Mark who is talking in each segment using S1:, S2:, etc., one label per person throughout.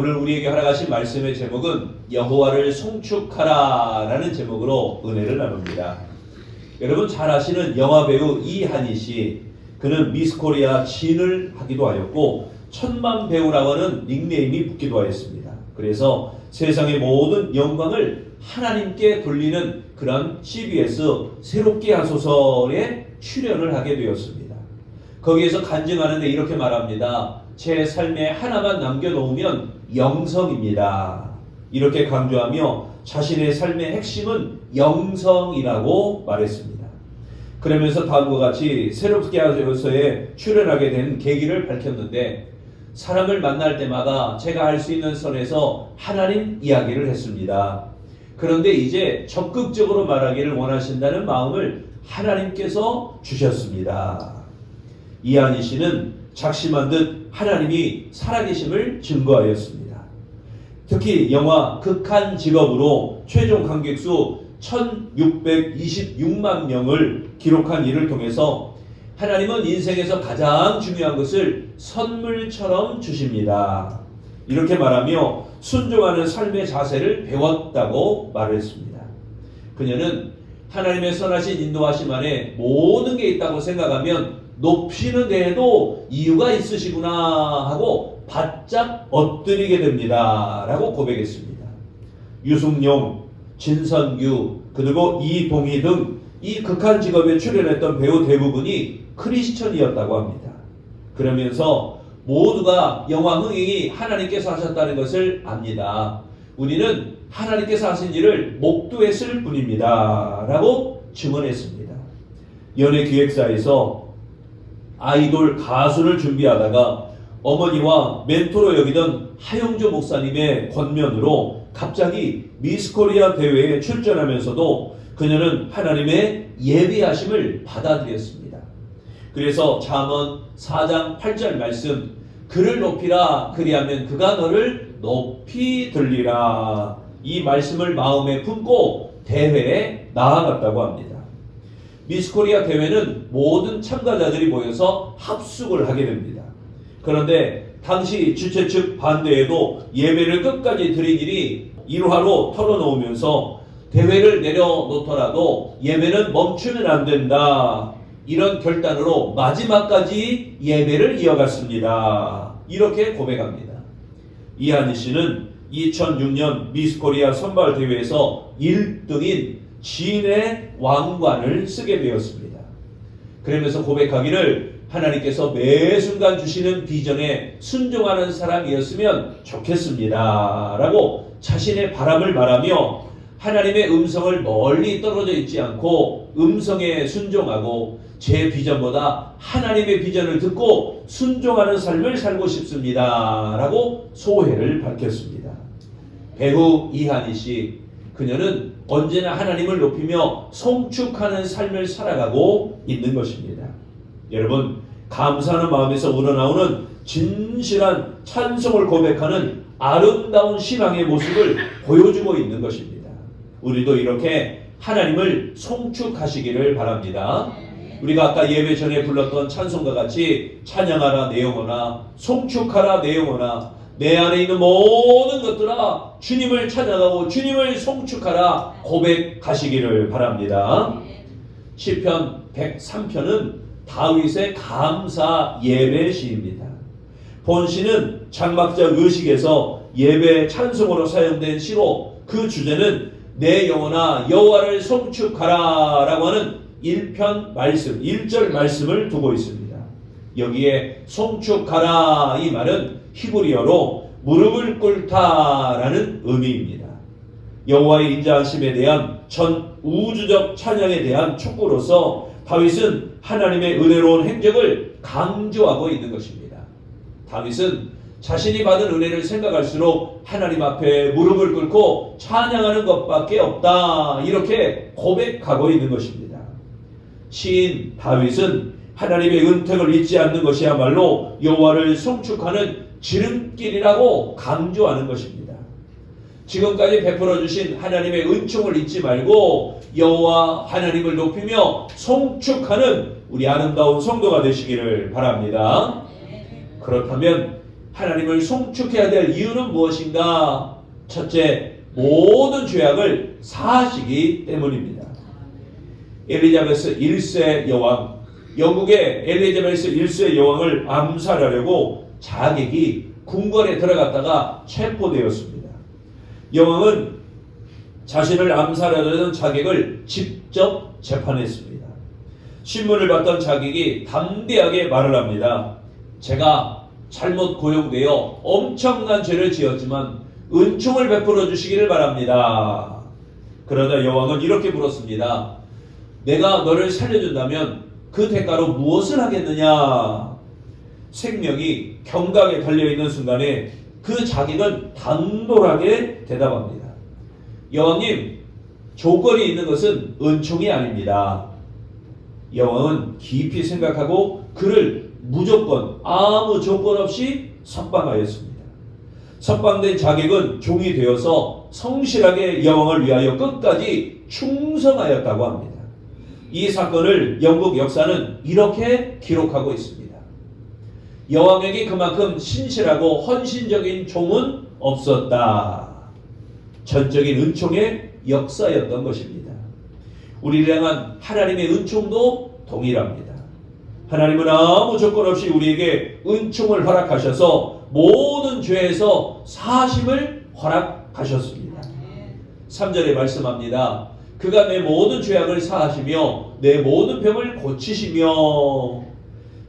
S1: 오늘 우리에게 허락하신 말씀의 제목은 여호와를 송축하라 라는 제목으로 은혜를 나눕니다. 여러분 잘 아시는 영화배우 이한희 씨, 그는 미스코리아 진을 하기도 하였고 천만 배우라고 하는 닉네임이 붙기도 하였습니다. 그래서 세상의 모든 영광을 하나님께 돌리는 그런 CBS 새롭게 하소서에 출연을 하게 되었습니다. 거기에서 간증하는데 이렇게 말합니다. 제 삶에 하나만 남겨놓으면 영성입니다. 이렇게 강조하며 자신의 삶의 핵심은 영성이라고 말했습니다. 그러면서 다음과 같이 새롭게 하소서에 출연하게 된 계기를 밝혔는데, 사람을 만날 때마다 제가 할 수 있는 선에서 하나님 이야기를 했습니다. 그런데 이제 적극적으로 말하기를 원하신다는 마음을 하나님께서 주셨습니다. 이한희 씨는 작심한 듯 하나님이 살아계심을 증거하였습니다. 특히 영화 극한 직업으로 최종 관객수 1626만 명을 기록한 이를 통해서 하나님은 인생에서 가장 중요한 것을 선물처럼 주십니다. 이렇게 말하며 순종하는 삶의 자세를 배웠다고 말했습니다. 그녀는 하나님의 선하신 인도하심 안에 모든 게 있다고 생각하면 높이는 데에도 이유가 있으시구나 하고 바짝 엎드리게 됩니다 라고 고백했습니다. 유승용, 진선규, 그리고 이동희 등 이 극한 직업에 출연했던 배우 대부분이 크리스천이었다고 합니다. 그러면서 모두가 영화 흥행이 하나님께서 하셨다는 것을 압니다. 우리는 하나님께서 하신 일을 목도했을 뿐입니다 라고 증언했습니다. 연예기획사에서 아이돌 가수를 준비하다가 어머니와 멘토로 여기던 하영조 목사님의 권면으로 갑자기 미스코리아 대회에 출전하면서도 그녀는 하나님의 예비하심을 받아들였습니다. 그래서 잠언 4장 8절 말씀, 그를 높이라 그리하면 그가 너를 높이 들리라, 이 말씀을 마음에 품고 대회에 나아갔다고 합니다. 미스코리아 대회는 모든 참가자들이 모여서 합숙을 하게 됩니다. 그런데 당시 주최 측 반대에도 예배를 끝까지 드린 일이 일화로 털어놓으면서 대회를 내려놓더라도 예배는 멈추면 안 된다, 이런 결단으로 마지막까지 예배를 이어갔습니다. 이렇게 고백합니다. 이한희 씨는 2006년 미스코리아 선발대회에서 1등인 진의 왕관을 쓰게 되었습니다. 그러면서 고백하기를 하나님께서 매 순간 주시는 비전에 순종하는 사람이었으면 좋겠습니다 라고 자신의 바람을 말하며 하나님의 음성을 멀리 떨어져 있지 않고 음성에 순종하고 제 비전보다 하나님의 비전을 듣고 순종하는 삶을 살고 싶습니다 라고 소회를 밝혔습니다. 배우 이한희 씨, 그녀는 언제나 하나님을 높이며 송축하는 삶을 살아가고 있는 것입니다. 여러분, 감사하는 마음에서 우러나오는 진실한 찬송을 고백하는 아름다운 신앙의 모습을 보여주고 있는 것입니다. 우리도 이렇게 하나님을 송축하시기를 바랍니다. 우리가 아까 예배 전에 불렀던 찬송과 같이 찬양하라 내 영혼아, 송축하라 내 영혼아, 내 안에 있는 모든 것들아 주님을 찬양하고 주님을 송축하라 고백하시기를 바랍니다. 시편 103편은 다윗의 감사 예배 시입니다. 본시는 장막자 의식에서 예배 찬송으로 사용된 시로 그 주제는 내 영혼아 여호와를 송축하라 라고 하는 1편 말씀, 1절 말씀을 두고 있습니다. 여기에 송축하라 이 말은 히브리어로 무릎을 꿇다 라는 의미입니다. 여호와의 인자하심에 대한 전 우주적 찬양에 대한 촉구로서 다윗은 하나님의 은혜로운 행적을 강조하고 있는 것입니다. 다윗은 자신이 받은 은혜를 생각할수록 하나님 앞에 무릎을 꿇고 찬양하는 것밖에 없다, 이렇게 고백하고 있는 것입니다. 시인 다윗은 하나님의 은택을 잊지 않는 것이야말로 여호와를 송축하는 지름길이라고 강조하는 것입니다. 지금까지 베풀어 주신 하나님의 은총을 잊지 말고 여호와 하나님을 높이며 송축하는 우리 아름다운 성도가 되시기를 바랍니다. 그렇다면 하나님을 송축해야 될 이유는 무엇인가? 첫째, 모든 죄악을 사하시기 때문입니다. 엘리자베스 1세 여왕, 영국의 엘리자베스 1세 여왕을 암살하려고 자객이 궁궐에 들어갔다가 체포되었습니다. 여왕은 자신을 암살하려는 자객을 직접 재판했습니다. 신문을 봤던 자객이 담대하게 말을 합니다. 제가 잘못 고용되어 엄청난 죄를 지었지만 은총을 베풀어 주시기를 바랍니다. 그러자 여왕은 이렇게 물었습니다. 내가 너를 살려준다면 그 대가로 무엇을 하겠느냐? 생명이 경각에 달려있는 순간에 그 자객은 당돌하게 대답합니다. 여왕님, 조건이 있는 것은 은총이 아닙니다. 여왕은 깊이 생각하고 그를 무조건 아무 조건 없이 석방하였습니다. 석방된 자객은 종이 되어서 성실하게 여왕을 위하여 끝까지 충성하였다고 합니다. 이 사건을 영국 역사는 이렇게 기록하고 있습니다. 여왕에게 그만큼 신실하고 헌신적인 종은 없었다. 전적인 은총의 역사였던 것입니다. 우리를 향한 하나님의 은총도 동일합니다. 하나님은 아무 조건 없이 우리에게 은총을 허락하셔서 모든 죄에서 사하심을 허락하셨습니다. 3절에 말씀합니다. 그가 내 모든 죄악을 사하시며 내 모든 병을 고치시며,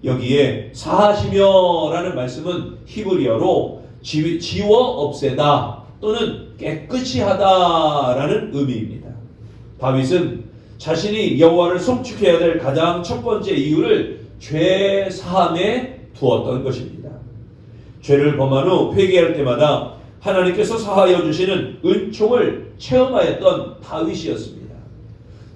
S1: 여기에 사하시며 라는 말씀은 히브리어로 지워 없애다 또는 깨끗이 하다 라는 의미입니다. 다윗은 자신이 여호와를 송축해야 될 가장 첫 번째 이유를 죄 사함에 두었던 것입니다. 죄를 범한 후 회개할 때마다 하나님께서 사하여 주시는 은총을 체험하였던 다윗이었습니다.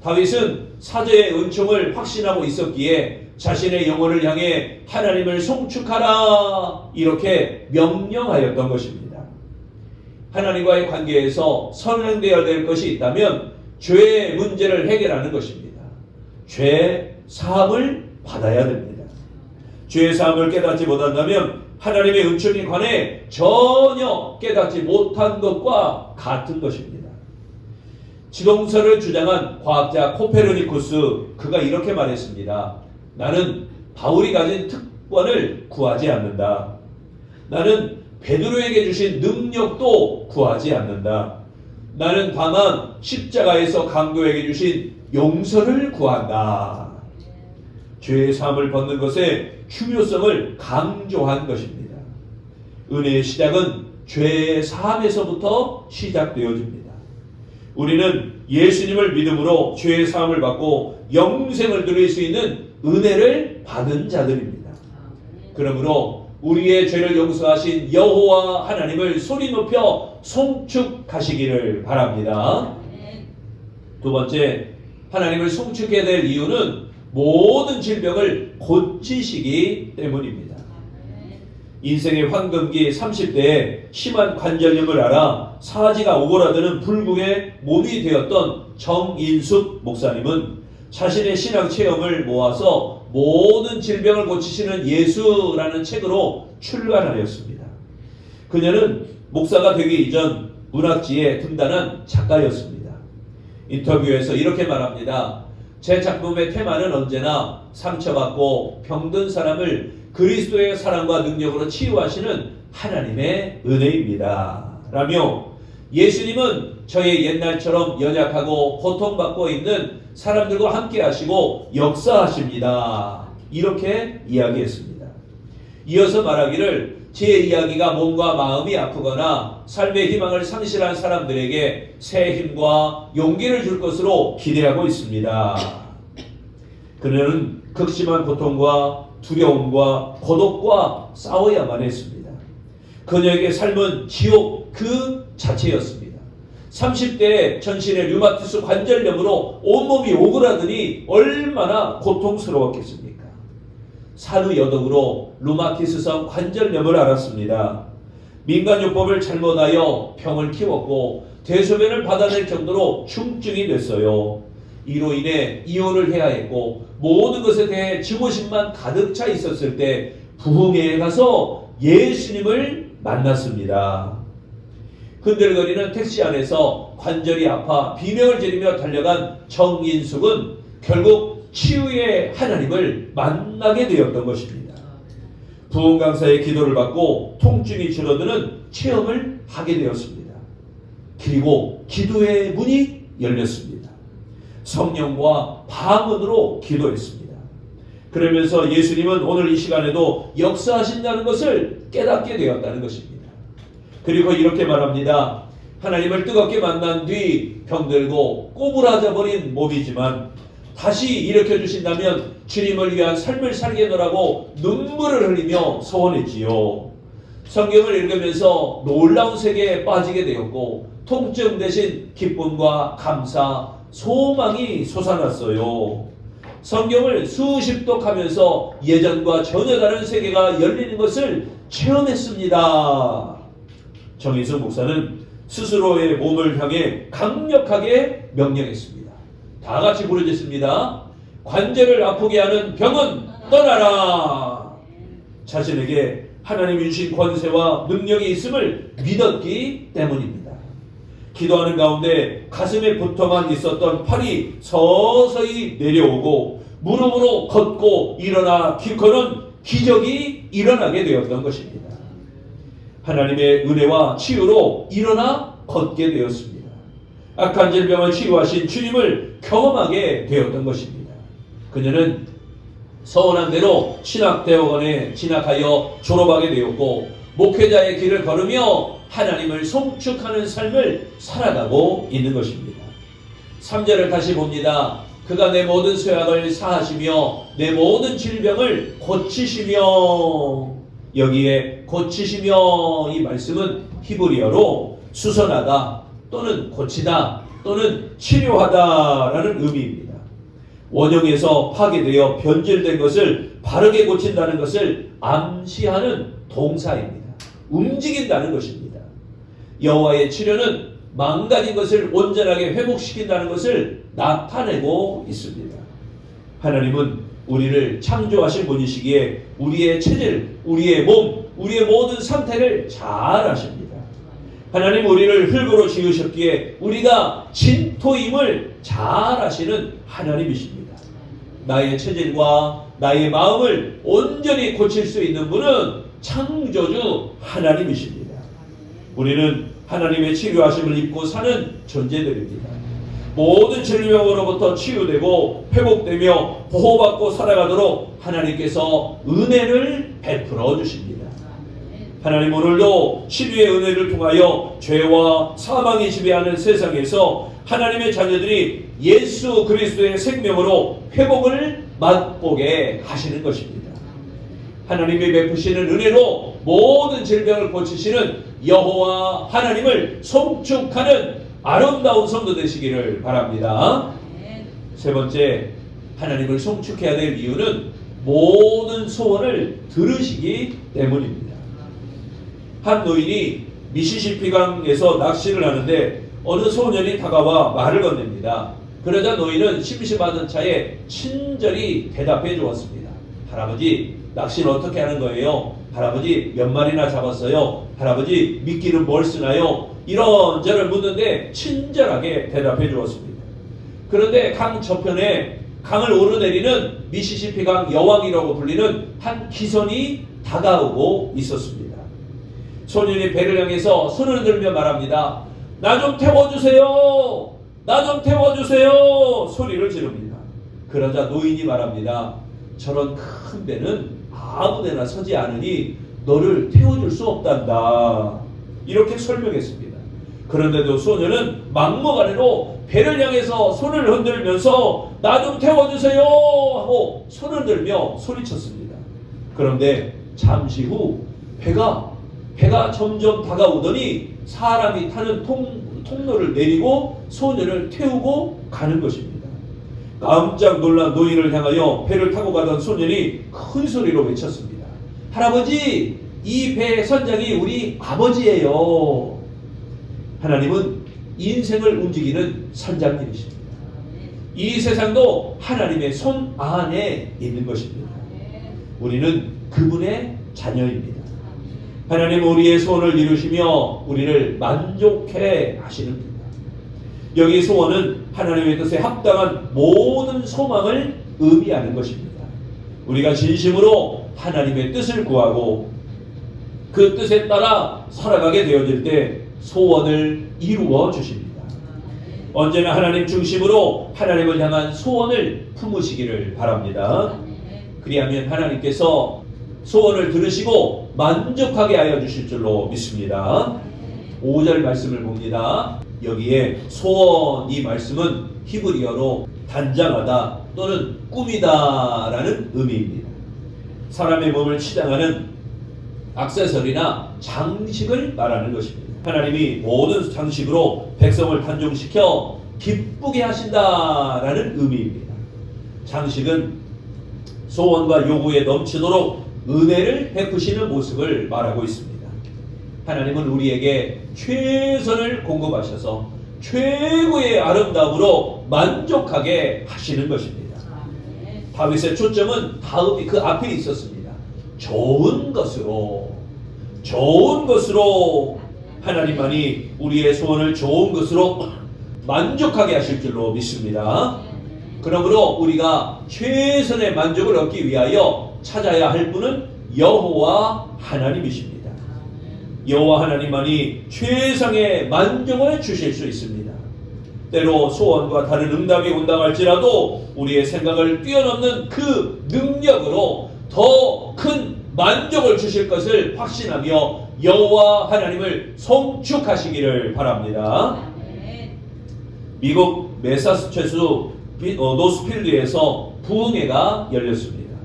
S1: 다윗은 사제의 은총을 확신하고 있었기에 자신의 영혼을 향해 하나님을 송축하라 이렇게 명령하였던 것입니다. 하나님과의 관계에서 선행되어야 될 것이 있다면 죄의 문제를 해결하는 것입니다. 죄 사함을 받아야 됩니다. 죄 사함을 깨닫지 못한다면 하나님의 은총에 관해 전혀 깨닫지 못한 것과 같은 것입니다. 지동설을 주장한 과학자 코페르니쿠스, 그가 이렇게 말했습니다. 나는 바울이 가진 특권을 구하지 않는다. 나는 베드로에게 주신 능력도 구하지 않는다. 나는 다만 십자가에서 강도에게 주신 용서를 구한다. 죄의 사함을 받는 것의 중요성을 강조한 것입니다. 은혜의 시작은 죄의 사함에서부터 시작되어집니다. 우리는 예수님을 믿음으로 죄의 사함을 받고 영생을 누릴 수 있는 은혜를 받은 자들입니다. 그러므로 우리의 죄를 용서하신 여호와 하나님을 소리 높여 송축하시기를 바랍니다. 두 번째, 하나님을 송축해야 될 이유는 모든 질병을 고치시기 때문입니다. 인생의 황금기 30대에 심한 관절염을 앓아 사지가 오그라드는 불국의 몸이 되었던 정인숙 목사님은 자신의 신앙 체험을 모아서 모든 질병을 고치시는 예수라는 책으로 출간하였습니다. 그녀는 목사가 되기 이전 문학지에 등단한 작가였습니다. 인터뷰에서 이렇게 말합니다. 제 작품의 테마는 언제나 상처받고 병든 사람을 그리스도의 사랑과 능력으로 치유하시는 하나님의 은혜입니다. 라며 예수님은 저의 옛날처럼 연약하고 고통받고 있는 사람들과 함께 하시고 역사하십니다. 이렇게 이야기했습니다. 이어서 말하기를 제 이야기가 몸과 마음이 아프거나 삶의 희망을 상실한 사람들에게 새 힘과 용기를 줄 것으로 기대하고 있습니다. 그는 극심한 고통과 두려움과 고독과 싸워야만 했습니다. 그녀에게 삶은 지옥 그 자체였습니다. 30대에 전신의 류마티스 관절염으로 온몸이 오그라드니 얼마나 고통스러웠겠습니까? 산후 여독으로 류마티스성 관절염을 앓았습니다. 민간요법을 잘못하여 병을 키웠고 대소변을 받아낼 정도로 충증이 됐어요. 이로 인해 이혼을 해야 했고 모든 것에 대해 증오심만 가득 차 있었을 때 부흥회에 가서 예수님을 만났습니다. 흔들거리는 택시 안에서 관절이 아파 비명을 지르며 달려간 정인숙은 결국 치유의 하나님을 만나게 되었던 것입니다. 부흥 강사의 기도를 받고 통증이 줄어드는 체험을 하게 되었습니다. 그리고 기도의 문이 열렸습니다. 성령과 방언으로 기도했습니다. 그러면서 예수님은 오늘 이 시간에도 역사하신다는 것을 깨닫게 되었다는 것입니다. 그리고 이렇게 말합니다. 하나님을 뜨겁게 만난 뒤 병들고 꼬부라져 버린 몸이지만 다시 일으켜주신다면 주님을 위한 삶을 살겠노라고 눈물을 흘리며 소원했지요. 성경을 읽으면서 놀라운 세계에 빠지게 되었고 통증 대신 기쁨과 감사, 소망이 솟아났어요. 성경을 수십 독하면서 예전과 전혀 다른 세계가 열리는 것을 체험했습니다. 정인숙 목사는 스스로의 몸을 향해 강력하게 명령했습니다. 다 같이 부르짖습니다. 관절을 아프게 하는 병은 떠나라. 자신에게 하나님이 주신 권세와 능력이 있음을 믿었기 때문입니다. 기도하는 가운데 가슴에 붙어만 있었던 팔이 서서히 내려오고 무릎으로 걷고 일어나 기커는 기적이 일어나게 되었던 것입니다. 하나님의 은혜와 치유로 일어나 걷게 되었습니다. 악한 질병을 치유하신 주님을 경험하게 되었던 것입니다. 그녀는 서원한 대로 신학대학원에 진학하여 졸업하게 되었고 목회자의 길을 걸으며 하나님을 송축하는 삶을 살아가고 있는 것입니다. 3절을 다시 봅니다. 그가 내 모든 쇠약을 사하시며 내 모든 질병을 고치시며, 여기에 고치시며 이 말씀은 히브리어로 수선하다 또는 고치다 또는 치료하다라는 의미입니다. 원형에서 파괴되어 변질된 것을 바르게 고친다는 것을 암시하는 동사입니다. 움직인다는 것입니다. 여호와의 치료는 망가진 것을 온전하게 회복시킨다는 것을 나타내고 있습니다. 하나님은 우리를 창조하신 분이시기에 우리의 체질, 우리의 몸, 우리의 모든 상태를 잘 아십니다. 하나님 우리를 흙으로 지으셨기에 우리가 진토임을 잘 아시는 하나님이십니다. 나의 체질과 나의 마음을 온전히 고칠 수 있는 분은 창조주 하나님이십니다. 우리는 하나님의 치료하심을 입고 사는 존재들입니다. 모든 질병으로부터 치유되고 회복되며 보호받고 살아가도록 하나님께서 은혜를 베풀어 주십니다. 하나님 오늘도 치유의 은혜를 통하여 죄와 사망이 지배하는 세상에서 하나님의 자녀들이 예수 그리스도의 생명으로 회복을 맛보게 하시는 것입니다. 하나님이 베푸시는 은혜로 모든 질병을 고치시는 여호와 하나님을 송축하는 아름다운 성도 되시기를 바랍니다. 세 번째, 하나님을 송축해야 될 이유는 모든 소원을 들으시기 때문입니다. 한 노인이 미시시피강에서 낚시를 하는데 어느 소년이 다가와 말을 건넵니다. 그러자 노인은 심심하던 차에 친절히 대답해 주었습니다. 할아버지, 낚시는 어떻게 하는 거예요? 할아버지, 몇 마리나 잡았어요? 할아버지, 미끼는 뭘 쓰나요? 이런저런 묻는데 친절하게 대답해 주었습니다. 그런데 강 저편에 강을 오르내리는 미시시피강 여왕이라고 불리는 한 기선이 다가오고 있었습니다. 소년이 배를 향해서 손을 들며 말합니다. 나 좀 태워주세요. 나 좀 태워주세요. 소리를 지릅니다. 그러자 노인이 말합니다. 저런 큰 배는 아무데나 서지 않으니 너를 태워줄 수 없단다. 이렇게 설명했습니다. 그런데도 소년은 막무가내로 배를 향해서 손을 흔들면서 나 좀 태워주세요 하고 손을 들며 소리쳤습니다. 그런데 잠시 후 배가 점점 다가오더니 사람이 타는 통로를 내리고 소년을 태우고 가는 것입니다. 깜짝 놀란 노인을 향하여 배를 타고 가던 소년이 큰 소리로 외쳤습니다. 할아버지, 이 배의 선장이 우리 아버지예요. 하나님은 인생을 움직이는 선장님이십니다. 이 세상도 하나님의 손 안에 있는 것입니다. 우리는 그분의 자녀입니다. 하나님은 우리의 소원을 이루시며 우리를 만족해 하시는 분입니다. 여기 소원은 하나님의 뜻에 합당한 모든 소망을 의미하는 것입니다. 우리가 진심으로 하나님의 뜻을 구하고 그 뜻에 따라 살아가게 되어질 때 소원을 이루어 주십니다. 언제나 하나님 중심으로 하나님을 향한 소원을 품으시기를 바랍니다. 그리하면 하나님께서 소원을 들으시고 만족하게 하여 주실 줄로 믿습니다. 5절 말씀을 봅니다. 여기에 소원 이 말씀은 히브리어로 단장하다 또는 꿈이다 라는 의미입니다. 사람의 몸을 치장하는 액세서리나 장식을 말하는 것입니다. 하나님이 모든 장식으로 백성을 단종시켜 기쁘게 하신다라는 의미입니다. 장식은 소원과 요구에 넘치도록 은혜를 베푸시는 모습을 말하고 있습니다. 하나님은 우리에게 최선을 공급하셔서 최고의 아름다움으로 만족하게 하시는 것입니다. 다윗의 초점은 다음이 그 앞에 있었습니다. 좋은 것으로 하나님만이 우리의 소원을 좋은 것으로 만족하게 하실 줄로 믿습니다. 그러므로 우리가 최선의 만족을 얻기 위하여 찾아야 할 분은 여호와 하나님이십니다. 여호와 하나님만이 최상의 만족을 주실 수 있습니다. 때로 소원과 다른 응답이 온다 할지라도 우리의 생각을 뛰어넘는 그 능력으로 더 큰 만족을 주실 것을 확신하며 여호와 하나님을 송축하시기를 바랍니다. 미국 매사추세츠 노스필드에서 부흥회가 열렸습니다.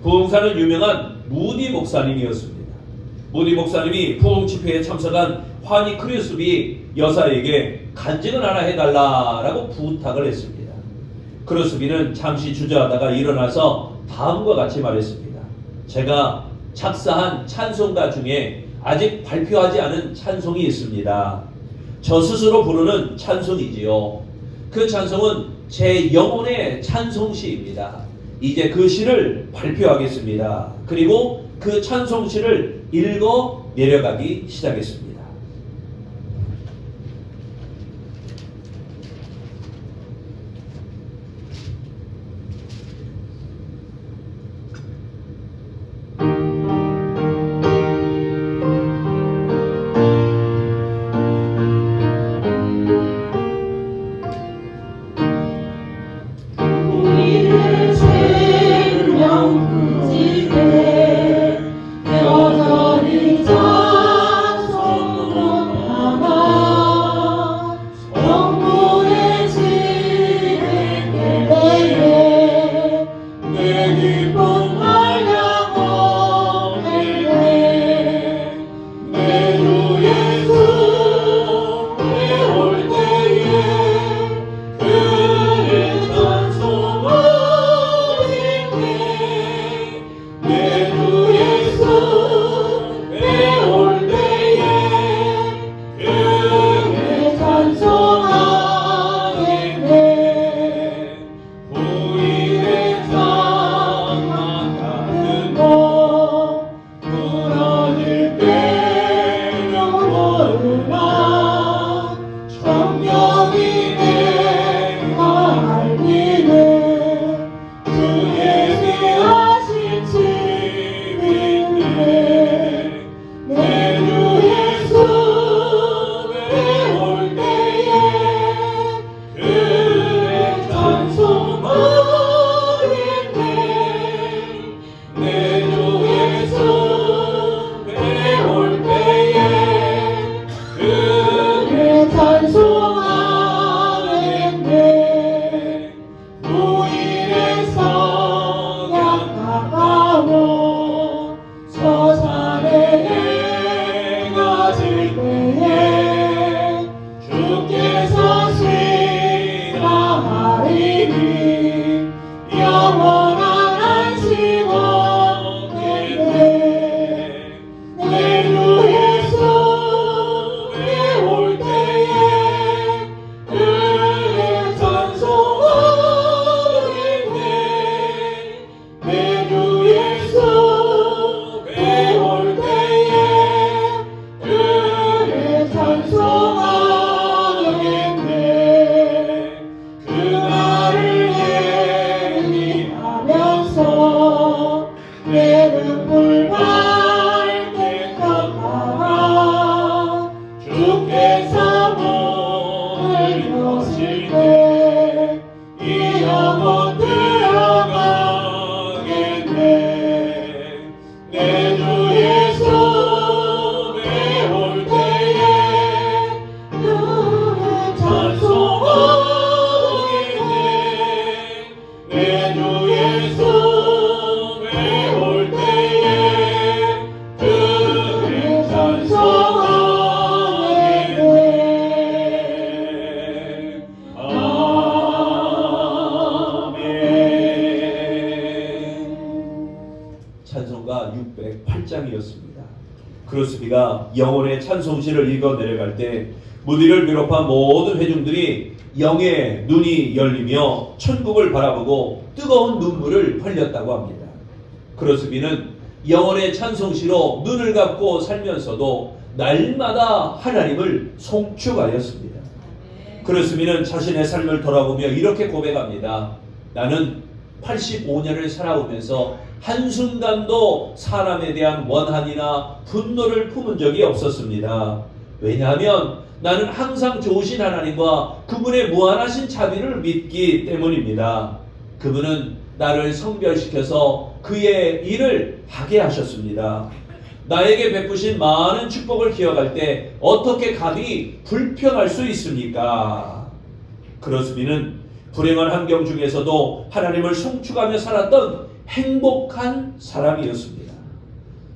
S1: 부흥사는 유명한 무디 목사님이었습니다. 무디 목사님이 부흥 집회에 참석한 환희 크루스비 여사에게 간증을 하나 해달라라고 부탁을 했습니다. 크루스비는 잠시 주저하다가 일어나서 다음과 같이 말했습니다. 제가 작사한 찬송가 중에 아직 발표하지 않은 찬송이 있습니다. 저 스스로 부르는 찬송이지요. 그 찬송은 제 영혼의 찬송시입니다. 이제 그 시를 발표하겠습니다. 그리고 그 찬송시를 읽어 내려가기 시작했습니다.
S2: 여전히 찬송하리 내 눈물 밝게 걷다가 주께서 문을 여실 때 이 영혼 들어가겠네. 내 주 예수의 올 때에 누를 찬송하겠네. 내 주 예수의 올 때에 그를 찬송하겠네.
S1: 찬송가 608장이었습니다. 크로스비가 영혼의 찬송시를 읽어 내려갈 때 무디를 비롯한 모든 회중들이 영의 눈이 열리며 천국을 바라보고 뜨거운 눈물을 흘렸다고 합니다. 크로스비는 영혼의 찬송시로 눈을 감고 살면서도 날마다 하나님을 송축하였습니다. 크로스비는 자신의 삶을 돌아보며 이렇게 고백합니다. 나는 85년을 살아오면서 한순간도 사람에 대한 원한이나 분노를 품은 적이 없었습니다. 왜냐하면 나는 항상 좋으신 하나님과 그분의 무한하신 자비를 믿기 때문입니다. 그분은 나를 성별시켜서 그의 일을 하게 하셨습니다. 나에게 베푸신 많은 축복을 기억할 때 어떻게 감히 불평할 수 있습니까? 크로스비는 불행한 환경 중에서도 하나님을 송축하며 살았던 행복한 사람이었습니다.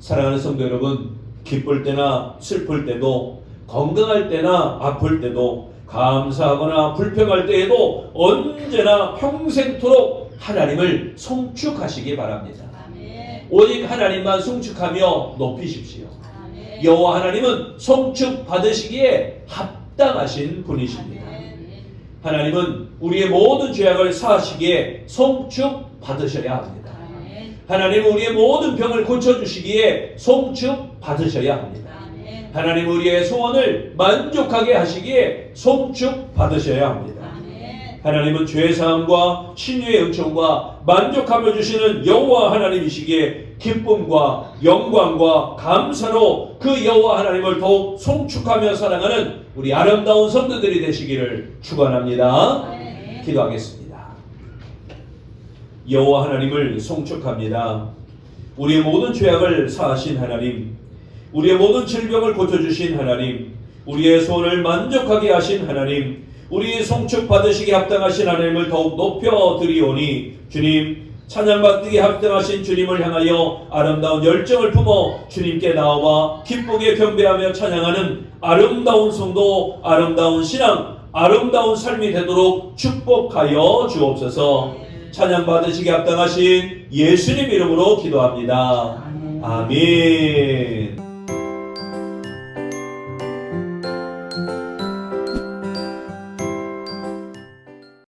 S1: 사랑하는 성도 여러분, 기쁠 때나 슬플 때도, 건강할 때나 아플 때도, 감사하거나 불평할 때에도 언제나 평생토록 하나님을 송축하시기 바랍니다. 오직 하나님만 송축하며 높이십시오. 여호와 하나님은 송축 받으시기에 합당하신 분이십니다. 하나님은 우리의 모든 죄악을 사하시기에 송축 받으셔야 합니다. 하나님은 우리의 모든 병을 고쳐주시기에 송축 받으셔야 합니다. 하나님은 우리의 소원을 만족하게 하시기에 송축 받으셔야 합니다. 하나님은 죄사함과 신유의 은총과 만족하며 주시는 여호와 하나님이시기에 기쁨과 영광과 감사로 그 여호와 하나님을 더욱 송축하며 사랑하는 우리 아름다운 성도들이 되시기를 축원합니다. 기도하겠습니다. 여호와 하나님을 송축합니다. 우리의 모든 죄악을 사하신 하나님, 우리의 모든 질병을 고쳐주신 하나님, 우리의 소원을 만족하게 하신 하나님, 우리의 송축 받으시기 합당하신 하나님을 더욱 높여드리오니 주님, 찬양받기에 합당하신 주님을 향하여 아름다운 열정을 품어 주님께 나와 기쁘게 경배하며 찬양하는 아름다운 성도, 아름다운 신앙, 아름다운 삶이 되도록 축복하여 주옵소서. 찬양받으시기 합당하신 예수님 이름으로 기도합니다. 아멘.